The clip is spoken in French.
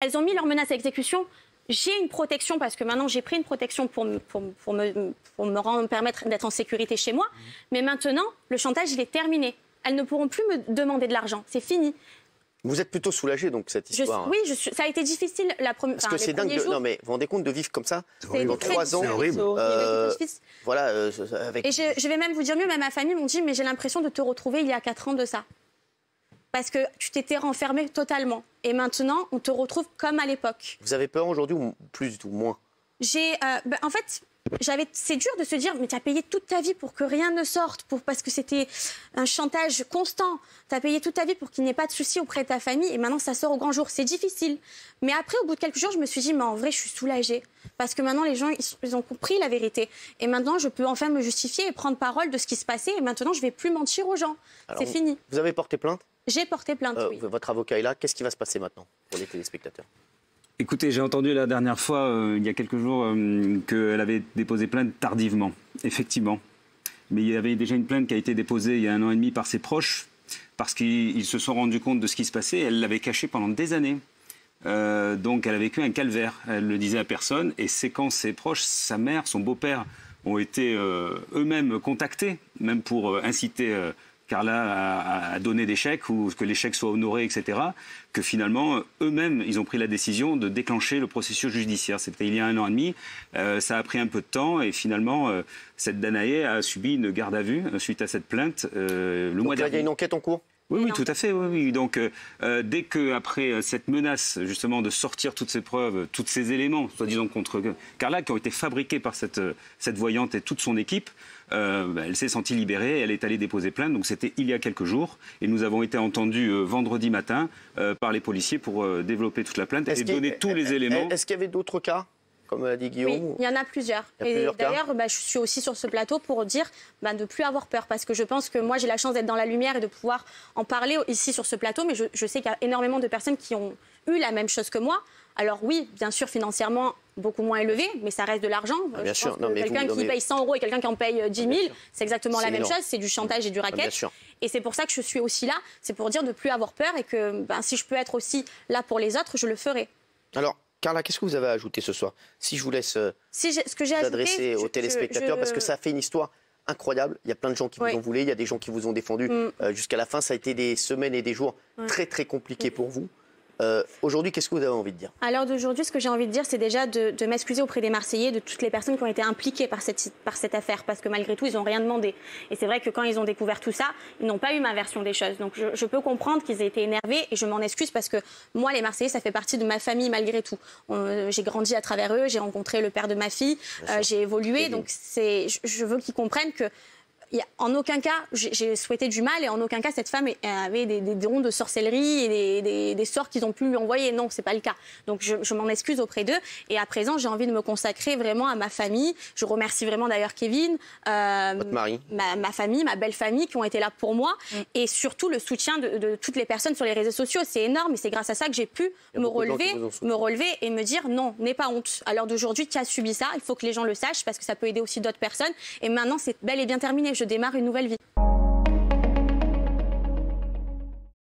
elles ont mis leur menace à exécution. J'ai une protection parce que maintenant j'ai pris une protection pour me permettre d'être en sécurité chez moi. Mais maintenant, le chantage, il est terminé. Elles ne pourront plus me demander de l'argent. C'est fini. Vous êtes plutôt soulagé donc cette histoire. Oui, ça a été difficile la première. Parce que c'est dingue. Non mais vous vous rendez compte de vivre comme ça dans 3 ans. C'est horrible. Voilà. Avec... Et je vais même vous dire mieux, même ma famille m'ont dit mais j'ai l'impression de te retrouver il y a 4 ans de ça. Parce que tu t'étais renfermé totalement. Et maintenant, on te retrouve comme à l'époque. Vous avez peur aujourd'hui ou plus ou moins? En fait, c'est dur de se dire mais tu as payé toute ta vie pour que rien ne sorte, parce que c'était un chantage constant. Tu as payé toute ta vie pour qu'il n'y ait pas de soucis auprès de ta famille et maintenant ça sort au grand jour. C'est difficile. Mais après, au bout de quelques jours, je me suis dit mais en vrai, je suis soulagée. Parce que maintenant, les gens, ils ont compris la vérité. Et maintenant, je peux enfin me justifier et prendre parole de ce qui se passait. Et maintenant, je ne vais plus mentir aux gens. C'est fini. Vous avez porté plainte? J'ai porté plainte, oui. Votre avocat est là. Qu'est-ce qui va se passer maintenant pour les téléspectateurs? Écoutez, j'ai entendu la dernière fois, il y a quelques jours, qu'elle avait déposé plainte tardivement, effectivement. Mais il y avait déjà une plainte qui a été déposée il y a 1 an et demi par ses proches, parce qu'ils se sont rendus compte de ce qui se passait. Elle l'avait caché pendant des années. Donc elle a vécu un calvaire. Elle ne le disait à personne. Et c'est quand ses proches, sa mère, son beau-père, ont été eux-mêmes contactés, même pour inciter... Carla a donné des chèques ou que les chèques soient honorés, etc., que finalement, eux-mêmes, ils ont pris la décision de déclencher le processus judiciaire. C'était il y a 1 an et demi. Ça a pris un peu de temps et finalement, cette Danaé a subi une garde à vue suite à cette plainte le mois dernier. Il y a une enquête en cours? Oui, tout à fait. Oui. Donc, dès qu'après cette menace, justement, de sortir toutes ces preuves, tous ces éléments, soi-disant contre Carla, qui ont été fabriqués par cette voyante et toute son équipe, elle s'est sentie libérée, elle est allée déposer plainte. Donc, c'était il y a quelques jours. Et nous avons été entendus vendredi matin par les policiers pour développer toute la plainte et donner tous les éléments. Est-ce qu'il y avait d'autres cas, comme a dit Guillaume? Oui, il y en a plusieurs. Et d'ailleurs, je suis aussi sur ce plateau pour dire de ne plus avoir peur. Parce que je pense que moi, j'ai la chance d'être dans la lumière et de pouvoir en parler ici sur ce plateau. Mais je sais qu'il y a énormément de personnes qui ont eu la même chose que moi. Alors oui, bien sûr, financièrement, beaucoup moins élevé, mais ça reste de l'argent. Bien sûr. Quelqu'un qui paye 100 € et quelqu'un qui en paye 10 000, c'est exactement la même chose. C'est du chantage et du racket. Et c'est pour ça que je suis aussi là. C'est pour dire de ne plus avoir peur et que si je peux être aussi là pour les autres, je le ferai. Alors, Carla, qu'est-ce que vous avez à ajouter ce soir? Si je vous laisse vous adresser aux téléspectateurs, parce que ça a fait une histoire incroyable. Il y a plein de gens qui vous en voulaient, il y a des gens qui vous ont défendu jusqu'à la fin. Ça a été des semaines et des jours très, très compliqués pour vous. Aujourd'hui, qu'est-ce que vous avez envie de dire? À l'heure d'aujourd'hui, ce que j'ai envie de dire, c'est déjà de m'excuser auprès des Marseillais, de toutes les personnes qui ont été impliquées par cette affaire, parce que malgré tout, ils n'ont rien demandé. Et c'est vrai que quand ils ont découvert tout ça, ils n'ont pas eu ma version des choses. Donc je peux comprendre qu'ils aient été énervés et je m'en excuse parce que moi, les Marseillais, ça fait partie de ma famille malgré tout. J'ai grandi à travers eux, j'ai rencontré le père de ma fille, j'ai évolué. Donc je veux qu'ils comprennent que en aucun cas, j'ai souhaité du mal et en aucun cas, cette femme avait des dons de sorcellerie et des sorts qu'ils ont pu lui envoyer. Non, c'est pas le cas. Donc, je m'en excuse auprès d'eux. Et à présent, j'ai envie de me consacrer vraiment à ma famille. Je remercie vraiment d'ailleurs Kevin, votre mari, ma famille, ma belle famille qui ont été là pour moi et surtout le soutien de toutes les personnes sur les réseaux sociaux. C'est énorme et c'est grâce à ça que j'ai pu me relever et me dire non, n'aie pas honte. À l'heure d'aujourd'hui, tu as subi ça. Il faut que les gens le sachent parce que ça peut aider aussi d'autres personnes. Et maintenant, c'est bel et bien terminé. Je démarre une nouvelle vie.